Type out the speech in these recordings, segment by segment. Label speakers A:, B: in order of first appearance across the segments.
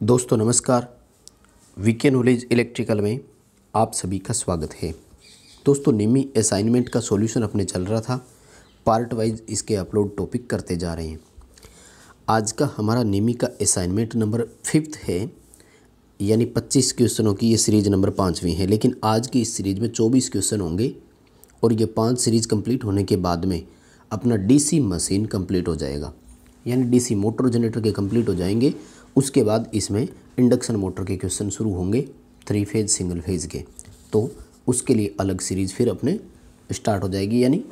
A: दोस्तों नमस्कार। VK knowledge electrical में आप सभी का स्वागत है। दोस्तों निमी असाइनमेंट का सॉल्यूशन अपने चल रहा था, पार्ट वाइज इसके अपलोड टॉपिक करते जा रहे हैं। आज का हमारा निमी का असाइनमेंट नंबर 5 है, यानी 25 क्वेश्चनों की ये सीरीज नंबर 5वीं है। लेकिन आज की इस सीरीज में 24 क्वेश्चन होंगे और ये 5 सीरीज कंप्लीट होने के बाद में अपना डीसी मशीन कंप्लीट हो जाएगा, यानी डीसी मोटर जनरेटर के कंप्लीट हो जाएंगे। उसके बाद इसमें इंडक्शन मोटर के क्वेश्चन शुरू होंगे, 3 फेज सिंगल फेज के। तो उसके लिए अलग सीरीज़ फिर अपने स्टार्ट हो जाएगी, यानी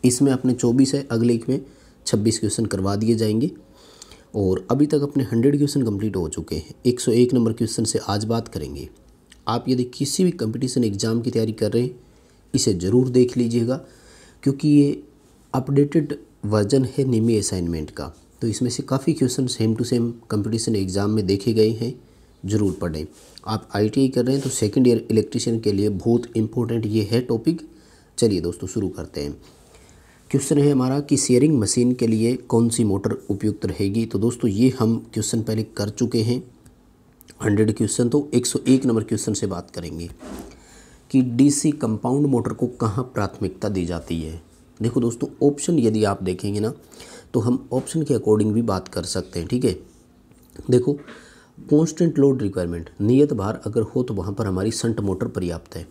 A: इसमें अपने 24 है, अगले एक में 26 क्वेश्चन करवा दिए जाएंगे। और अभी तक अपने 100 क्वेश्चन कंप्लीट हो चुके हैं। 101 नंबर क्वेश्चन से आज बात करेंगे। आप यदि किसी भी कंपटीशन एग्ज़ाम की तैयारी कर रहे हैं, इसे ज़रूर देख लीजिएगा, क्योंकि ये अपडेटेड वर्जन है निमी असाइनमेंट का। तो इसमें से काफ़ी question same to same competition exam में देखे गए हैं, ज़रूर पढ़ें। आप आईटीआई कर रहे हैं तो सेकंड ईयर इलेक्ट्रिशियन के लिए बहुत इंपॉर्टेंट ये है टॉपिक। चलिए दोस्तों शुरू करते हैं। क्वेश्चन है हमारा कि शेयरिंग मशीन के लिए कौन सी मोटर उपयुक्त रहेगी। तो दोस्तों ये हम क्वेश्चन पहले कर चुके हैं 100 क्वेश्चन। तो 101 नंबर क्वेश्चन से बात करेंगे कि डीसी कंपाउंड मोटर को कहाँ प्राथमिकता दी जाती है। देखो दोस्तों, ऑप्शन यदि आप देखेंगे ना तो हम ऑप्शन के अकॉर्डिंग भी बात कर सकते हैं, ठीक है। देखो, कांस्टेंट लोड रिक्वायरमेंट, नियत भार अगर हो तो वहाँ पर हमारी शंट मोटर पर्याप्त है,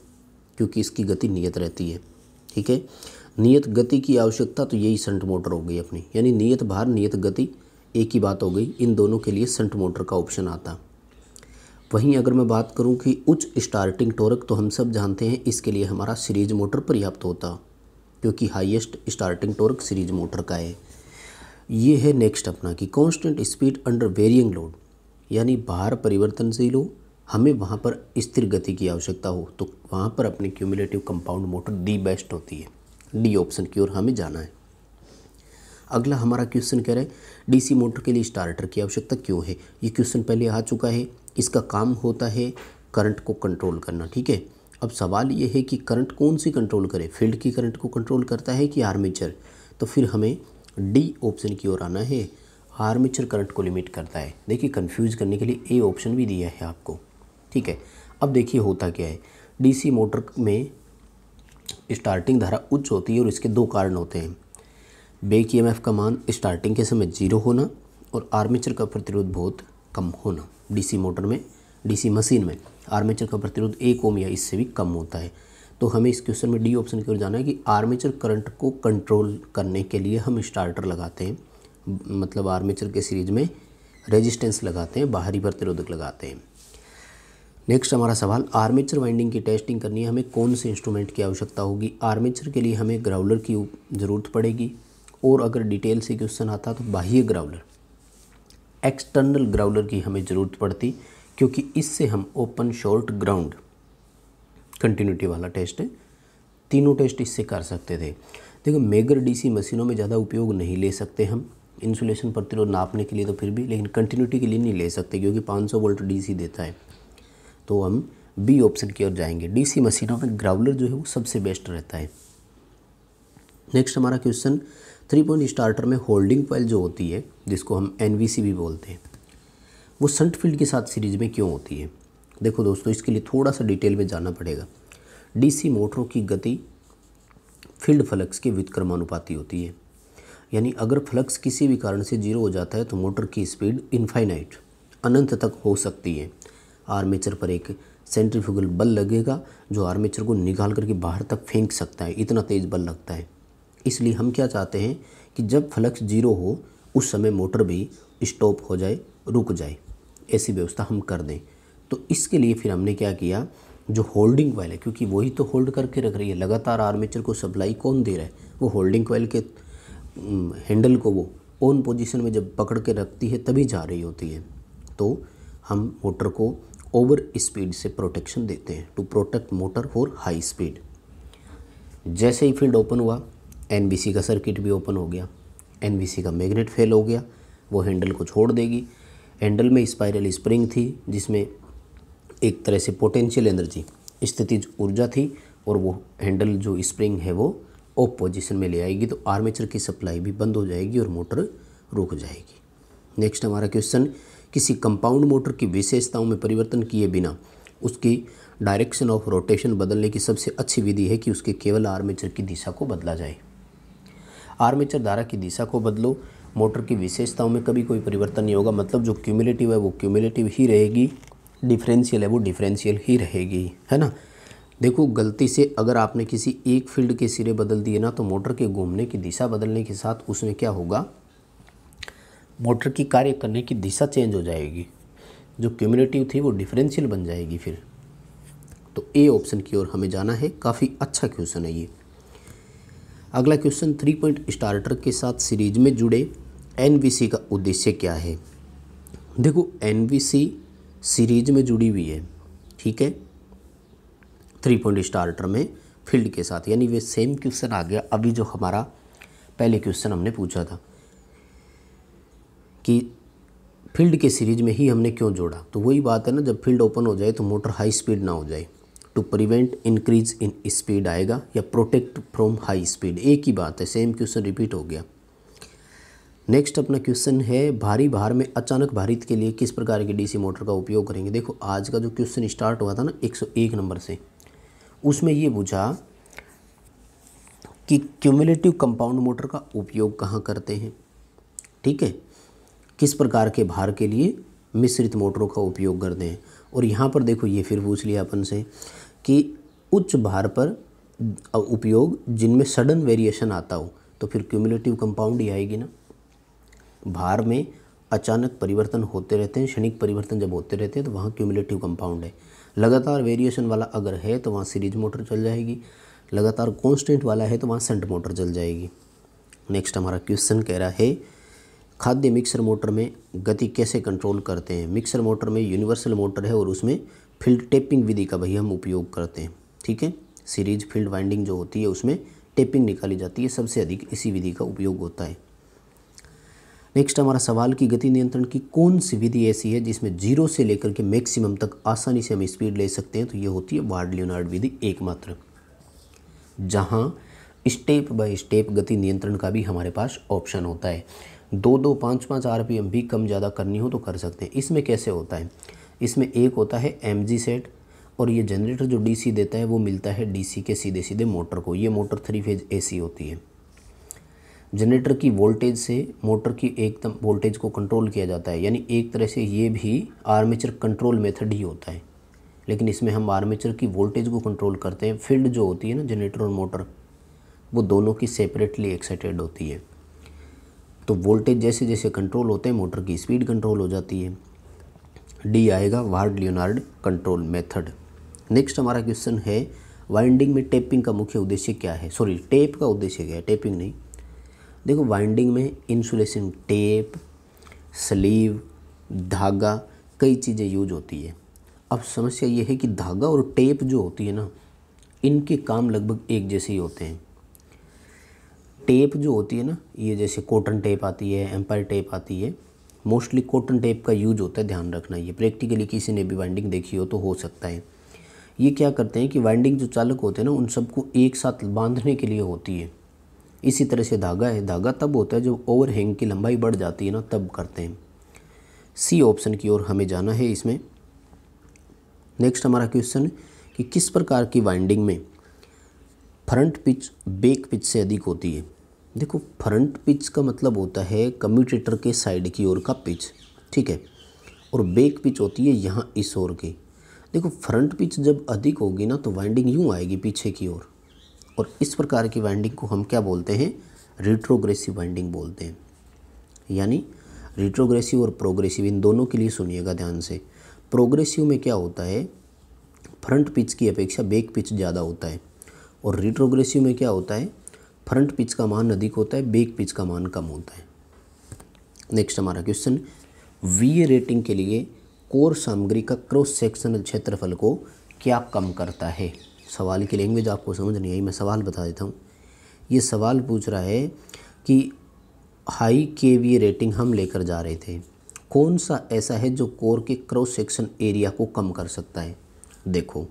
A: क्योंकि इसकी गति नियत रहती है, ठीक है। नियत गति की आवश्यकता, तो यही शंट मोटर हो गई अपनी, यानी नियत भार नियत गति एक ही बात हो गई। इन दोनों के लिए शंट मोटर का ऑप्शन आता। वहीं अगर मैं बात करूं कि उच्च स्टार्टिंग टॉर्क, तो हम सब जानते हैं इसके लिए हमारा सीरीज मोटर पर्याप्त होता, क्योंकि highest starting torque series motor का है। ये है नेक्स्ट अपना कि कांस्टेंट स्पीड अंडर वेरिएंग लोड, यानी भार परिवर्तनशील हो, हमें वहाँ पर स्थिर गति की आवश्यकता हो, तो वहाँ पर अपनी cumulative compound motor D best होती है। डी ऑप्शन की ओर हमें जाना है। अगला हमारा क्वेश्चन कह रहा है डीसी मोटर के लिए स्टार्टर की आवश्यकता क्यों है। ये क्वेश्चन पहले आ चुका है। इसका काम होता है करंट को कंट्रोल करना, ठीक है। अब सवाल ये है कि करंट कौन सी कंट्रोल करे, फील्ड की करंट को कंट्रोल करता है कि आर्मेचर। तो फिर हमें डी ऑप्शन की ओर आना है, आर्मेचर करंट को लिमिट करता है। देखिए, कंफ्यूज करने के लिए ए ऑप्शन भी दिया है आपको, ठीक है। अब देखिए होता क्या है, डीसी मोटर में स्टार्टिंग धारा उच्च होती है और इसके दो कारण होते हैं। बैक ईएमएफ का मान स्टार्टिंग के समय 0 होना और आर्मेचर का प्रतिरोध बहुत कम होना। डीसी मोटर में, डीसी मशीन में आर्मेचर का प्रतिरोध 1 ओम या इससे भी कम होता है। तो हमें इस क्वेश्चन में डी ऑप्शन की ओर जाना है कि आर्मेचर करंट को कंट्रोल करने के लिए हम स्टार्टर लगाते हैं, मतलब आर्मेचर के सीरीज में रेजिस्टेंस लगाते हैं, बाहरी प्रतिरोधक लगाते हैं। नेक्स्ट हमारा सवाल, आर्मेचर वाइंडिंग की टेस्टिंग करनी है, हमें कौन से इंस्ट्रूमेंट की आवश्यकता होगी। आर्मेचर के लिए हमें ग्राउलर की ज़रूरत पड़ेगी, और अगर डिटेल से क्वेश्चन आता तो बाह्य ग्राउलर, एक्सटर्नल ग्राउलर की हमें ज़रूरत पड़ती, क्योंकि इससे हम ओपन शॉर्ट ग्राउंड कंटिन्यूटी वाला टेस्ट है, तीनों टेस्ट इससे कर सकते थे। देखो, मेगर डीसी मशीनों में ज़्यादा उपयोग नहीं ले सकते हम इंसुलेशन प्रतिरोध नापने के लिए, तो फिर भी, लेकिन कंटिन्यूटी के लिए नहीं ले सकते क्योंकि 500 वोल्ट डीसी देता है। तो हम बी ऑप्शन की ओर जाएंगे। डीसी मशीनों में ग्राउलर जो है वो सबसे बेस्ट रहता है। नेक्स्ट हमारा क्वेश्चन, 3 पॉइंट स्टार्टर में होल्डिंग कॉइल जो होती है, जिसको हम एनवीसी भी बोलते हैं, वो शंट फील्ड के साथ सीरीज में क्यों होती है। देखो दोस्तों, इसके लिए थोड़ा सा डिटेल में जाना पड़ेगा। डीसी मोटरों की गति फील्ड फ्लक्स के व्युत्क्रमानुपाती होती है, यानी अगर फ्लक्स किसी भी कारण से 0 हो जाता है तो मोटर की स्पीड इनफाइनाइट, अनंत तक हो सकती है। आर्मेचर पर एक सेंट्रीफ्यूगल बल लगेगा जो आर्मेचर को निकाल करके बाहर तक फेंक सकता है, इतना तेज़ बल लगता है। इसलिए हम क्या चाहते हैं कि जब फ्लक्स 0 हो उस समय मोटर भी स्टॉप हो जाए, रुक जाए, ऐसी व्यवस्था हम कर दें। तो इसके लिए फिर हमने क्या किया, जो होल्डिंग कॉइल है, क्योंकि वही तो होल्ड करके रख रही है, लगातार आर्मेचर को सप्लाई कौन दे रहा है, वो होल्डिंग कॉइल के हैंडल को वो ऑन पोजीशन में जब पकड़ के रखती है तभी जा रही होती है। तो हम मोटर को ओवर स्पीड से प्रोटेक्शन देते हैं, to protect motor for high speed. जैसे ही फील्ड ओपन हुआ, एनवीसी का सर्किट भी ओपन हो गया, एनवीसी का मैग्नेट फेल हो गया, वो हैंडल को छोड़ देगी। हैंडल में स्पाइरल स्प्रिंग थी, जिसमें एक तरह से पोटेंशियल एनर्जी, स्थितिज ऊर्जा थी, और वो हैंडल जो स्प्रिंग है वो ऑफ पोजीशन में ले आएगी, तो आर्मेचर की सप्लाई भी बंद हो जाएगी और मोटर रुक जाएगी। नेक्स्ट हमारा क्वेश्चन किसी कंपाउंड मोटर की विशेषताओं में परिवर्तन किए बिना उसकी डायरेक्शन ऑफ रोटेशन बदलने की सबसे अच्छी विधि है कि उसके केवल आर्मेचर की दिशा को बदला जाए। आर्मेचर धारा की दिशा को बदलो, मोटर की विशेषताओं में कभी कोई परिवर्तन नहीं होगा, मतलब जो क्यूमुलेटिव है वो क्यूमुलेटिव ही रहेगी, डिफरेंशियल है वो डिफरेंशियल ही रहेगी, है ना। देखो गलती से अगर आपने किसी एक फील्ड के सिरे बदल दिए ना तो मोटर के घूमने की दिशा बदलने के साथ उसमें क्या होगा, मोटर की कार्य करने की दिशा चेंज हो जाएगी, जो क्यूमुलेटिव थी वो डिफरेंशियल बन जाएगी फिर। तो ए ऑप्शन की ओर हमें जाना है, काफ़ी अच्छा क्वेश्चन है ये। अगला क्वेश्चन, 3 पॉइंट स्टार्टर के साथ सीरीज में जुड़े एनवीसी का उद्देश्य क्या है। देखो एनवीसी सीरीज में जुड़ी हुई है, ठीक है, 3 पॉइंट स्टार्टर में फील्ड के साथ, यानी वे सेम क्वेश्चन आ गया अभी जो हमारा पहले क्वेश्चन हमने पूछा था कि फील्ड के सीरीज में ही हमने क्यों जोड़ा। तो वही बात है ना, जब फील्ड ओपन हो जाए तो मोटर हाई स्पीड ना हो जाए, to prevent increase in speed आएगा या प्रोटेक्ट फ्रॉम हाई स्पीड, एक ही बात है, सेम क्वेश्चन रिपीट हो गया। नेक्स्ट अपना क्वेश्चन है, भारी भार में अचानक भारित के लिए किस प्रकार की डीसी मोटर का उपयोग करेंगे। देखो आज का जो क्वेश्चन स्टार्ट हुआ था ना 101 नंबर से, उसमें ये पूछा कि क्यूमुलेटिव कंपाउंड मोटर का उपयोग कहाँ करते हैं, ठीक है, किस प्रकार के भार के लिए मिश्रित मोटरों का उपयोग करते हैं। और यहाँ पर देखो ये फिर पूछ लिया अपन से कि उच्च भार पर उपयोग जिनमें सडन वेरिएशन आता हो, तो फिर क्यूमुलेटिव कंपाउंड ही आएगी ना। भार में अचानक परिवर्तन होते रहते हैं, क्षणिक परिवर्तन जब होते रहते हैं तो वहाँ क्यूमुलेटिव कंपाउंड है। लगातार वेरिएशन वाला अगर है तो वहाँ सीरीज मोटर चल जाएगी, लगातार कांस्टेंट वाला है तो वहाँ शंट मोटर चल जाएगी। नेक्स्ट हमारा क्वेश्चन कह रहा है, खाद्य मिक्सर मोटर में गति कैसे कंट्रोल करते हैं। मिक्सर मोटर में यूनिवर्सल मोटर है और उसमें फील्ड टेपिंग विधि का भाई हम उपयोग करते हैं, ठीक है। सीरीज फील्ड वाइंडिंग जो होती है उसमें टेपिंग निकाली जाती है, सबसे अधिक इसी विधि का उपयोग होता है। नेक्स्ट हमारा सवाल की गति नियंत्रण की कौन सी विधि ऐसी है जिसमें 0 से लेकर के मैक्सिमम तक आसानी से हम स्पीड ले सकते हैं। तो ये होती है वार्ड लियोनार्ड विधि एकमात्र, जहां स्टेप बाय स्टेप गति नियंत्रण का भी हमारे पास ऑप्शन होता है। 2-2, 5-5 आरपीएम भी कम ज़्यादा करनी हो तो कर सकते हैं। इसमें कैसे होता है, इसमें एक होता है एमजी सेट, और ये जनरेटर जो डीसी देता है वो मिलता है डीसी के सीधे सीधे मोटर को। ये मोटर 3 फेज एसी होती है। जनरेटर की वोल्टेज से मोटर की एकदम वोल्टेज को कंट्रोल किया जाता है, यानी एक तरह से ये भी आर्मेचर कंट्रोल मेथड ही होता है, लेकिन इसमें हम आर्मेचर की वोल्टेज को कंट्रोल करते हैं। फील्ड जो होती है ना जनरेटर और मोटर, वो दोनों की सेपरेटली एक्साइटेड होती है, तो वोल्टेज जैसे जैसे कंट्रोल होते हैं मोटर की स्पीड कंट्रोल हो जाती है। डी आएगा ward Leonard control method. Next हमारा क्वेश्चन है, वाइंडिंग में टेपिंग का मुख्य उद्देश्य क्या है। सॉरी, टेप का उद्देश्य क्या है, टेपिंग नहीं। देखो वाइंडिंग में इंसुलेशन टेप, स्लीव, धागा, कई चीज़ें यूज होती है। अब समस्या ये है कि धागा और टेप जो होती है ना, इनके काम लगभग एक जैसे ही होते हैं। टेप जो होती है ना, ये जैसे कॉटन टेप आती है, एम्पायर टेप आती है, मोस्टली कॉटन टेप का यूज होता है, ध्यान रखना। ये प्रैक्टिकली किसी ने भी वाइंडिंग देखी हो तो हो सकता है। ये क्या करते हैं कि वाइंडिंग जो चालक होते हैं ना, उन सबको एक साथ बांधने के लिए होती है। इसी तरह से धागा है, धागा तब होता है जब ओवरहैंग की लंबाई बढ़ जाती है ना, तब करते हैं। सी ऑप्शन की ओर हमें जाना है इसमें। नेक्स्ट हमारा क्वेश्चन कि किस प्रकार की वाइंडिंग में फ्रंट पिच बैक पिच से अधिक होती है। देखो फ्रंट पिच का मतलब होता है कम्यूटेटर के साइड की ओर का पिच, ठीक है, और बैक पिच होती है यहाँ इस ओर की। देखो फ्रंट पिच जब अधिक होगी ना तो वाइंडिंग यूँ आएगी पीछे की ओर, और इस प्रकार की वाइंडिंग को हम क्या बोलते हैं, रिट्रोग्रेसिव वाइंडिंग बोलते हैं। यानी रिट्रोग्रेसिव और प्रोग्रेसिव, इन दोनों के लिए सुनिएगा ध्यान से। प्रोग्रेसिव में क्या होता है, फ्रंट पिच की अपेक्षा बैक पिच ज़्यादा होता है, और रिट्रोग्रेसिव में क्या होता है, फ्रंट पिच का मान अधिक होता है, बैक पिच का मान कम होता है। नेक्स्ट हमारा क्वेश्चन, वीए रेटिंग के लिए कोर सामग्री का क्रॉस सेक्शनल क्षेत्रफल को क्या कम करता है। सवाल की लैंग्वेज आपको समझ नहीं आई, मैं सवाल बता देता हूँ। ये सवाल पूछ रहा है कि हाई केवीए रेटिंग हम लेकर जा रहे थे, कौन सा ऐसा है जो कोर के क्रॉस सेक्शन एरिया को कम कर सकता है। देखो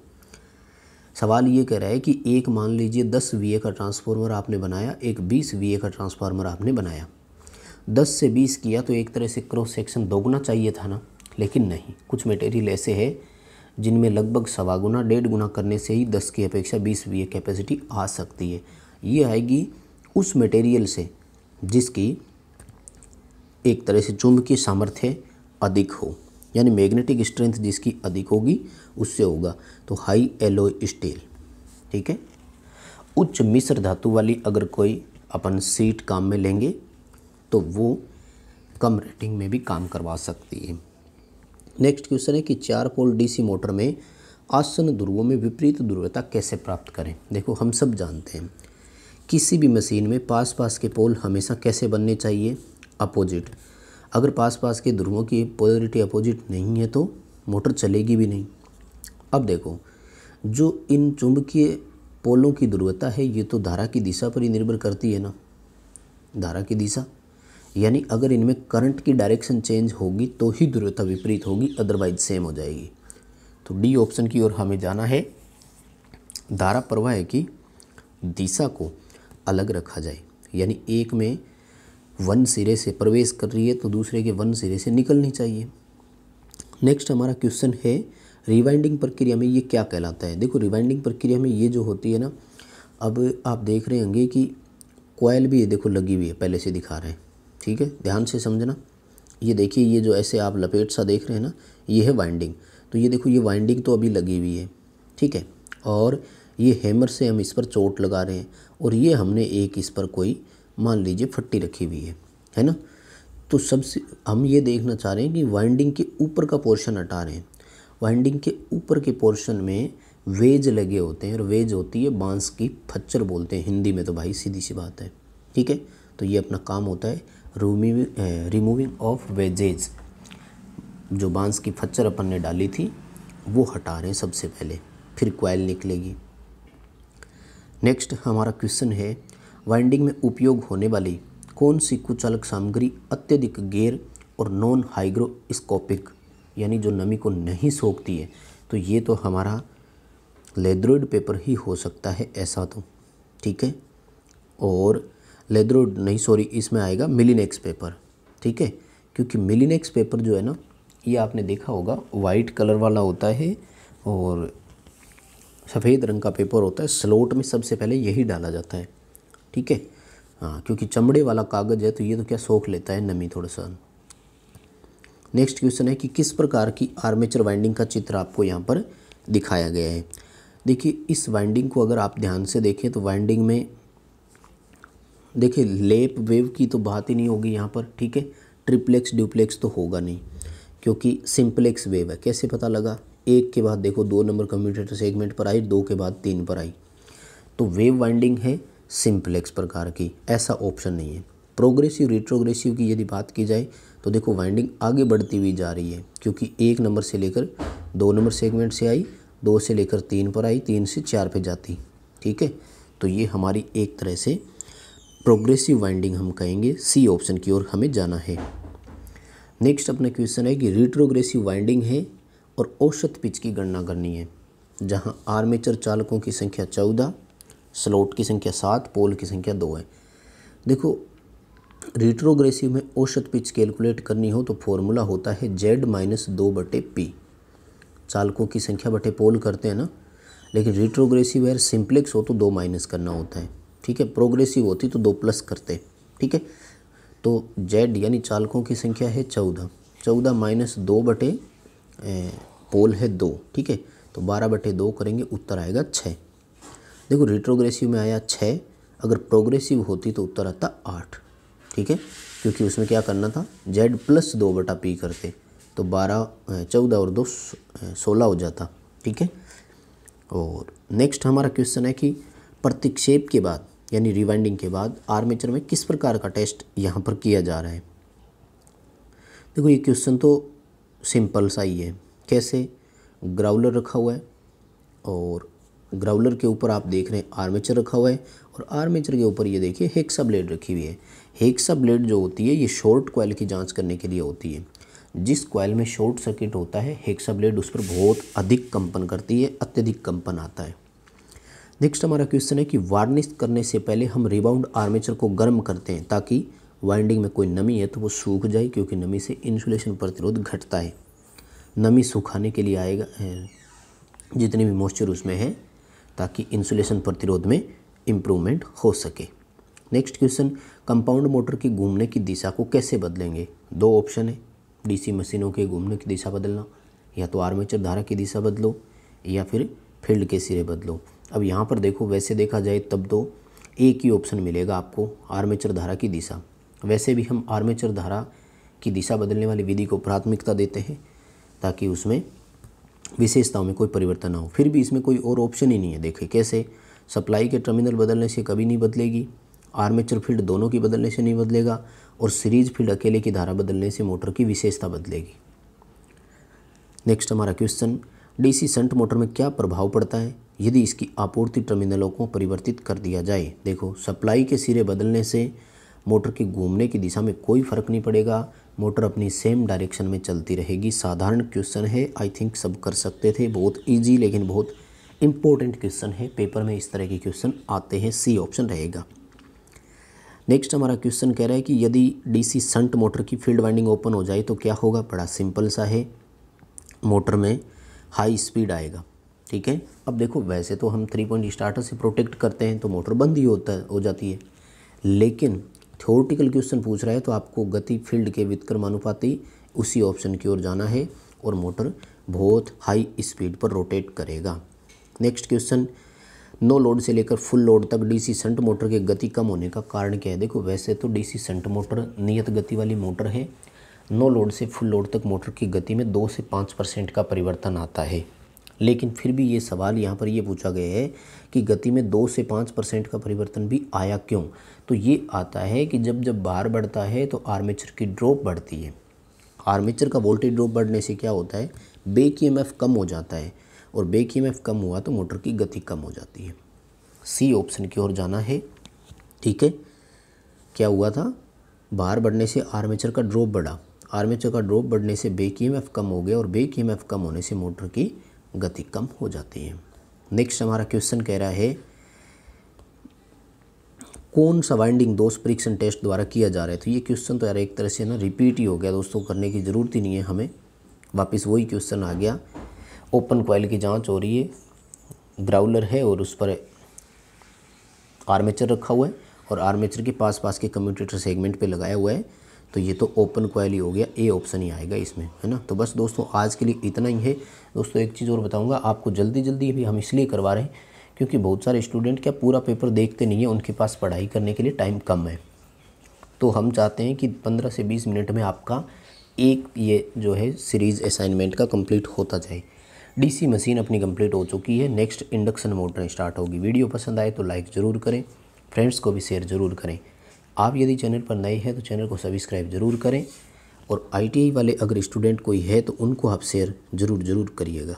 A: सवाल ये कह रहा है कि एक मान लीजिए 10 वीए का ट्रांसफार्मर आपने बनाया, एक 20 वीए का ट्रांसफार्मर आपने बनाया। 10 से 20 किया तो एक तरह से क्रॉस सेक्शन दोगुना चाहिए था ना, लेकिन नहीं, कुछ मटेरियल ऐसे है जिनमें लगभग 1.25 गुना 1.5 गुना करने से ही 10 की अपेक्षा 20 VA कैपेसिटी आ सकती है। ये आएगी उस मटेरियल से जिसकी एक तरह से चुंबकीय सामर्थ्य अधिक हो, यानी मैग्नेटिक स्ट्रेंथ जिसकी अधिक होगी उससे होगा, तो हाई एलॉय स्टील। ठीक है। उच्च मिश्र धातु वाली अगर कोई अपन सीट काम में लेंगे तो वो कम रेटिंग में भी काम करवा सकती है। नेक्स्ट क्वेश्चन है कि 4 पोल DC मोटर में आसन्न ध्रुवों में विपरीत ध्रुवता कैसे प्राप्त करें। देखो हम सब जानते हैं किसी भी मशीन में पास पास के पोल हमेशा कैसे बनने चाहिए, अपोजिट। अगर पास पास के ध्रुवों की पोलरिटी अपोजिट नहीं है तो मोटर चलेगी भी नहीं। अब देखो जो इन चुंबकीय पोलों की ध्रुवता है ये तो धारा की दिशा पर ही निर्भर करती है ना, धारा की दिशा, यानी अगर इनमें करंट की डायरेक्शन चेंज होगी तो ही ध्रुवता विपरीत होगी, अदरवाइज सेम हो जाएगी। तो डी ऑप्शन की ओर हमें जाना है। धारा प्रवाह की दिशा को अलग रखा जाए, यानी एक में 1 सिरे से प्रवेश कर रही है तो दूसरे के 1 सिरे से निकलनी चाहिए। नेक्स्ट हमारा क्वेश्चन है रिवाइंडिंग प्रक्रिया में ये क्या कहलाता है। देखो रिवाइंडिंग प्रक्रिया में ये जो होती है ना, अब आप देख रहे होंगे कि कॉयल भी ये देखो लगी हुई है, पहले से दिखा रहे हैं। ठीक है, ध्यान से समझना। ये देखिए ये जो ऐसे आप लपेट सा देख रहे हैं ना, ये है वाइंडिंग। तो ये देखो ये वाइंडिंग तो अभी लगी हुई है, ठीक है, और ये हैमर से हम इस पर चोट लगा रहे हैं और ये हमने एक इस पर कोई मान लीजिए फट्टी रखी हुई है ना। तो सबसे हम ये देखना चाह रहे हैं कि वाइंडिंग के ऊपर का पोर्शन हटा रहे हैं। वाइंडिंग के ऊपर के पोर्शन में वेज लगे होते हैं और वेज होती है बांस की फच्चर बोलते हैं हिंदी में, तो भाई सीधी सी बात है। ठीक है, तो ये अपना काम होता है रिमूविंग ऑफ वेजेज। जो बांस की फच्चर अपन ने डाली थी वो हटा रहे हैं सबसे पहले, फिर कॉइल निकलेगी। नेक्स्ट हमारा क्वेश्चन है वाइंडिंग में उपयोग होने वाली कौन सी कुचालक सामग्री अत्यधिक गैर और नॉन हाइग्रोस्कोपिक, यानी जो नमी को नहीं सोखती है, तो ये तो हमारा लेद्रोइड पेपर ही हो सकता है ऐसा तो। ठीक है, और लेद्रोइड नहीं, सॉरी, इसमें आएगा मिलीनेक्स पेपर। ठीक है, क्योंकि मिलीनेक्स पेपर जो है ना, ये आपने देखा होगा वाइट कलर वाला होता है और सफ़ेद रंग का पेपर होता है। स्लोट में सबसे पहले यही डाला जाता है। ठीक है, हाँ, क्योंकि चमड़े वाला कागज़ है तो ये तो क्या सोख लेता है नमी थोड़ा सा। नेक्स्ट क्वेश्चन है कि किस प्रकार की आर्मेचर वाइंडिंग का चित्र आपको यहाँ पर दिखाया गया है। देखिए इस वाइंडिंग को अगर आप ध्यान से देखें तो वाइंडिंग में देखिए लेप वेव की तो बात ही नहीं होगी यहाँ पर। ठीक है, ट्रिप्लेक्स ड्यूप्लेक्स तो होगा नहीं क्योंकि सिंपलेक्स वेव है। कैसे पता लगा, एक के बाद देखो 2 नंबर कम्यूटेटर सेगमेंट पर आई, 2 के बाद 3 पर आई, तो वेव वाइंडिंग है सिंपलेक्स प्रकार की, ऐसा ऑप्शन नहीं है। प्रोग्रेसिव रिट्रोग्रेसिव की यदि बात की जाए तो देखो वाइंडिंग आगे बढ़ती हुई जा रही है, क्योंकि 1 नंबर से लेकर 2 नंबर सेगमेंट से आई, 2 से लेकर 3 पर आई, 3 से 4 पे जाती। ठीक है, तो ये हमारी एक तरह से प्रोग्रेसिव वाइंडिंग हम कहेंगे। सी ऑप्शन की ओर हमें जाना है। नेक्स्ट अपना क्वेश्चन है कि रिट्रोग्रेसिव वाइंडिंग है और औसत पिच की गणना करनी है, जहाँ आर्मेचर चालकों की संख्या 14, स्लॉट की संख्या 7, पोल की संख्या 2 है। देखो रिट्रोग्रेसिव में औसत पिच कैलकुलेट करनी हो तो फॉर्मूला होता है Z-2/P, चालकों की संख्या बटे पोल करते हैं ना, लेकिन रिट्रोग्रेसिव है सिंप्लेक्स हो तो 2 माइनस करना होता है। ठीक है, प्रोग्रेसिव होती तो 2 प्लस करते। ठीक है, तो Z यानी चालकों की संख्या है 14, 14 माइनस 2 पोल है 2। ठीक है, तो 12/2 करेंगे, उत्तर आएगा 6। देखो रिट्रोग्रेसिव में आया 6, अगर प्रोग्रेसिव होती तो उत्तर आता 8। ठीक है, क्योंकि उसमें क्या करना था, Z+2/P करते तो 14 और 2 16 हो जाता। ठीक है, और नेक्स्ट हमारा क्वेश्चन है कि प्रतिक्षेप के बाद यानी रिवाइंडिंग के बाद आर्मेचर में किस प्रकार का टेस्ट यहाँ पर किया जा रहा है। देखो ये क्वेश्चन तो सिंपल सा ही है। कैसे, ग्राउलर रखा हुआ है और ग्राउलर के ऊपर आप देख रहे हैं आर्मेचर रखा हुआ है और आर्मेचर के ऊपर ये देखिए हेक्सा ब्लेड रखी हुई है। हेक्सा ब्लेड जो होती है ये शॉर्ट कॉइल की जांच करने के लिए होती है। जिस कॉइल में शॉर्ट सर्किट होता है हेक्सा ब्लेड उस पर बहुत अधिक कंपन करती है, अत्यधिक कंपन आता है। नेक्स्ट हमारा क्वेश्चन है कि वार्निश करने से पहले हम रिबाउंड आर्मेचर को गर्म करते हैं ताकि वाइंडिंग में कोई नमी है तो वो सूख जाए, क्योंकि नमी से इंसुलेशन प्रतिरोध घटता है। नमी सुखाने के लिए आएगा, जितनी भी मॉइस्चर उसमें है, ताकि इंसुलेशन प्रतिरोध में इम्प्रूवमेंट हो सके। नेक्स्ट क्वेश्चन, कंपाउंड मोटर की घूमने की दिशा को कैसे बदलेंगे? दो ऑप्शन है डीसी मशीनों के घूमने की दिशा बदलना, या तो आर्मेचर धारा की दिशा बदलो या फिर फील्ड के सिरे बदलो। अब यहाँ पर देखो, वैसे देखा जाए तब तो एक ही ऑप्शन मिलेगा आपको, आर्मेचर धारा की दिशा। वैसे भी हम आर्मेचर धारा की दिशा बदलने वाली विधि को प्राथमिकता देते हैं ताकि उसमें विशेषताओं में कोई परिवर्तन ना हो। फिर भी इसमें कोई और ऑप्शन ही नहीं है। देखिए कैसे, सप्लाई के टर्मिनल बदलने से कभी नहीं बदलेगी, आर्मेचर फील्ड दोनों की बदलने से नहीं बदलेगा, और सीरीज फील्ड अकेले की धारा बदलने से मोटर की विशेषता बदलेगी। नेक्स्ट हमारा क्वेश्चन, डीसी शंट मोटर में क्या प्रभाव पड़ता है यदि इसकी आपूर्ति टर्मिनलों को परिवर्तित कर दिया जाए? देखो, सप्लाई के सिरे बदलने से मोटर की घूमने की दिशा में कोई फर्क नहीं पड़ेगा, मोटर अपनी सेम डायरेक्शन में चलती रहेगी। साधारण क्वेश्चन है, आई थिंक सब कर सकते थे, बहुत इजी लेकिन बहुत इंपॉर्टेंट क्वेश्चन है। पेपर में इस तरह के क्वेश्चन आते हैं, सी ऑप्शन रहेगा। नेक्स्ट हमारा क्वेश्चन कह रहा है कि यदि डीसी शंट मोटर की फील्ड वाइंडिंग ओपन हो जाए तो क्या होगा? बड़ा सिंपल सा है, मोटर में हाई स्पीड आएगा। ठीक है, अब देखो वैसे तो हम 3 पॉइंट स्टार्टर से प्रोटेक्ट करते हैं तो मोटर बंद ही हो जाती है, लेकिन थ्योरेटिकल क्वेश्चन पूछ रहा है तो आपको गति फील्ड के व्युत्क्रमानुपाती उसी ऑप्शन की ओर जाना है और मोटर बहुत हाई स्पीड पर रोटेट करेगा। नेक्स्ट क्वेश्चन, नो लोड से लेकर फुल लोड तक डीसी शंट मोटर की गति कम होने का कारण क्या है? देखो, वैसे तो डीसी शंट मोटर नियत गति वाली मोटर है, नो लोड से फुल लोड तक मोटर की गति में 2 से 5% का परिवर्तन आता है, लेकिन फिर भी ये सवाल यहाँ पर ये पूछा गया है कि गति में 2 से 5% का परिवर्तन भी आया क्यों? तो ये आता है कि जब भार बढ़ता है तो आर्मेचर की ड्रॉप बढ़ती है। आर्मेचर का वोल्टेज ड्रॉप बढ़ने से क्या होता है? बैक ईएमएफ कम हो जाता है, और बैक ईएमएफ कम हुआ तो मोटर की गति कम हो जाती है। सी ऑप्शन की ओर जाना है। ठीक है, क्या हुआ था? भार बढ़ने से आर्मेचर का ड्रॉप बढ़ा, आर्मेचर का ड्रॉप बढ़ने से बैक ईएमएफ कम हो गया, और बैक ईएमएफ कम होने से मोटर की गति कम हो जाती है। नेक्स्ट हमारा क्वेश्चन कह रहा है, कौन सा वाइंडिंग दोष परीक्षण टेस्ट द्वारा किया जा रहा है? तो ये क्वेश्चन तो यार एक तरह से ना रिपीट ही हो गया दोस्तों, करने की ज़रूरत ही नहीं है हमें, वापस वही क्वेश्चन आ गया। ओपन कॉइल की जांच हो रही है, ग्राउलर है और उस पर आर्मेचर रखा हुआ है और आर्मेचर के पास के कम्यूटेटर सेगमेंट पे लगाया हुआ है, तो ये तो ओपन कॉइल ही हो गया, ए ऑप्शन ही आएगा इसमें, है ना। तो बस दोस्तों आज के लिए इतना ही है। दोस्तों एक चीज़ और बताऊंगा आपको, जल्दी भी हम इसलिए करवा रहे हैं क्योंकि बहुत सारे स्टूडेंट क्या पूरा पेपर देखते नहीं है, उनके पास पढ़ाई करने के लिए टाइम कम है, तो हम चाहते हैं कि 15 से 20 मिनट में आपका एक ये जो है सीरीज़ असाइनमेंट का कंप्लीट होता जाए। डीसी मशीन अपनी कंप्लीट हो चुकी है, नेक्स्ट इंडक्शन मोटर स्टार्ट होगी। वीडियो पसंद आए तो लाइक ज़रूर करें, फ्रेंड्स को भी शेयर ज़रूर करें। आप यदि चैनल पर नए हैं तो चैनल को सब्सक्राइब ज़रूर करें, और ITI वाले अगर स्टूडेंट कोई है तो उनको आप शेयर ज़रूर करिएगा।